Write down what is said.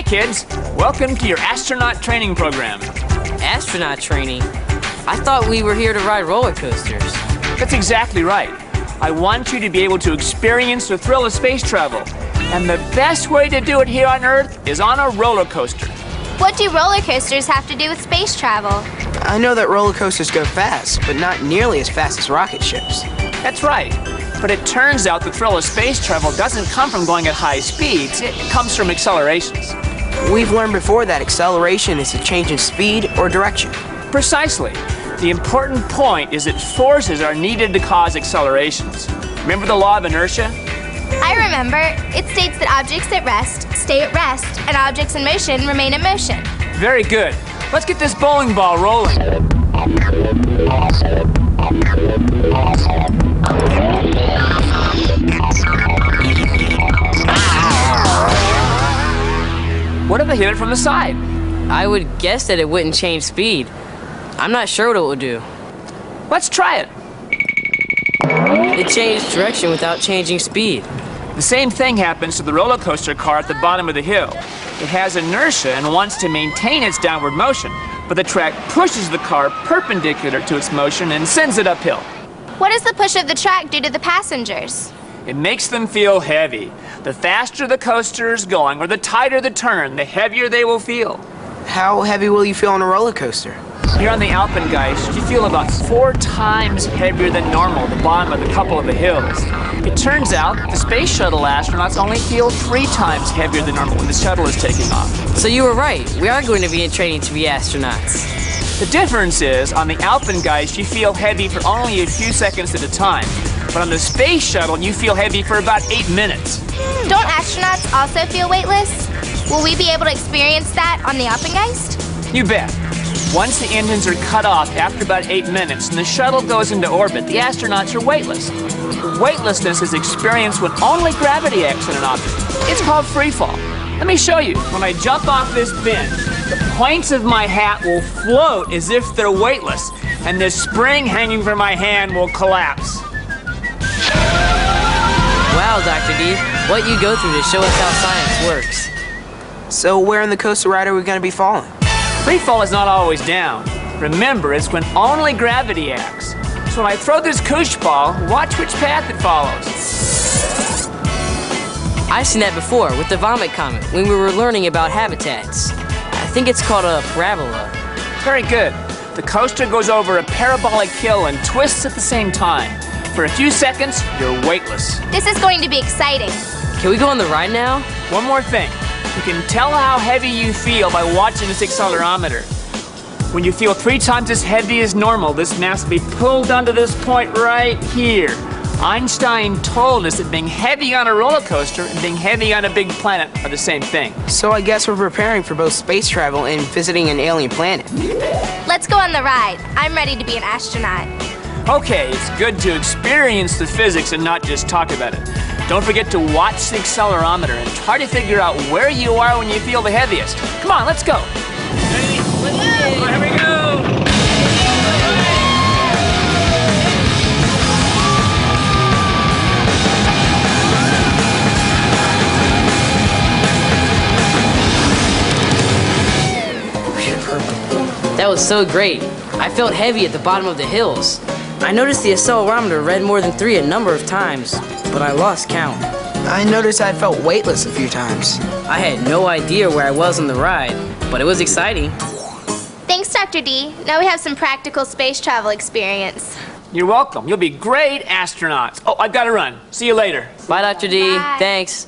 Hi, kids. Welcome to your astronaut training program. Astronaut training? I thought we were here to ride roller coasters. That's exactly right. I want you to be able to experience the thrill of space travel. And the best way to do it here on Earth is on a roller coaster. What do roller coasters have to do with space travel? I know that roller coasters go fast, but not nearly as fast as rocket ships. That's right. But it turns out the thrill of space travel doesn't come from going at high speeds. It comes from accelerations. We've learned before that acceleration is a change in speed or direction. Precisely. The important point is that forces are needed to cause accelerations. Remember the law of inertia? I remember. It states that objects at rest stay at rest, and objects in motion remain in motion. Very good. Let's get this bowling ball rolling. What if I hit it from the side? I would guess that it wouldn't change speed. I'm not sure what it will do. Let's try it. It changed direction without changing speed. The same thing happens to the roller coaster car at the bottom of the hill. It has inertia and wants to maintain its downward motion, but the track pushes the car perpendicular to its motion and sends it uphill. What does the push of the track do to the passengers? It makes them feel heavy. The faster the coaster is going, or the tighter the turn, the heavier they will feel. How heavy will you feel on a roller coaster? Here on the Alpengeist, you feel about 4 times heavier than normal at the bottom of a couple of the hills. It turns out the space shuttle astronauts only feel 3 times heavier than normal when the shuttle is taking off. So you were right. We are going to be in training to be astronauts. The difference is, on the Alpengeist, you feel heavy for only a few seconds at a time. But on the space shuttle, you feel heavy for about 8 minutes. Don't astronauts also feel weightless? Will we be able to experience that on the Alpengeist? You bet. Once the engines are cut off after about 8 minutes and the shuttle goes into orbit, the astronauts are weightless. Weightlessness is experienced when only gravity acts on an object. It's called free fall. Let me show you. When I jump off this bench, the points of my hat will float as if they're weightless, and this spring hanging from my hand will collapse. Wow, Dr. D, what you go through to show us how science works. So where in the coaster ride are we going to be falling? Free fall is not always down. Remember, it's when only gravity acts. So when I throw this koosh ball, watch which path it follows. I've seen that before with the vomit comet when we were learning about habitats. I think it's called a parabola. Very good. The coaster goes over a parabolic hill and twists at the same time. For a few seconds, you're weightless. This is going to be exciting. Can we go on the ride now? One more thing. You can tell how heavy you feel by watching this accelerometer. When you feel 3 times as heavy as normal, this mass will be pulled down to this point right here. Einstein told us that being heavy on a roller coaster and being heavy on a big planet are the same thing. So I guess we're preparing for both space travel and visiting an alien planet. Let's go on the ride. I'm ready to be an astronaut. Okay, it's good to experience the physics and not just talk about it. Don't forget to watch the accelerometer and try to figure out where you are when you feel the heaviest. Come on, let's go. Ready? Here we go. That was so great. I felt heavy at the bottom of the hills. I noticed the accelerometer read more than 3 a number of times, but I lost count. I noticed I felt weightless a few times. I had no idea where I was on the ride, but it was exciting. Thanks, Dr. D. Now we have some practical space travel experience. You're welcome. You'll be great astronauts. Oh, I've got to run. See you later. Bye, Dr. D. Bye. Thanks.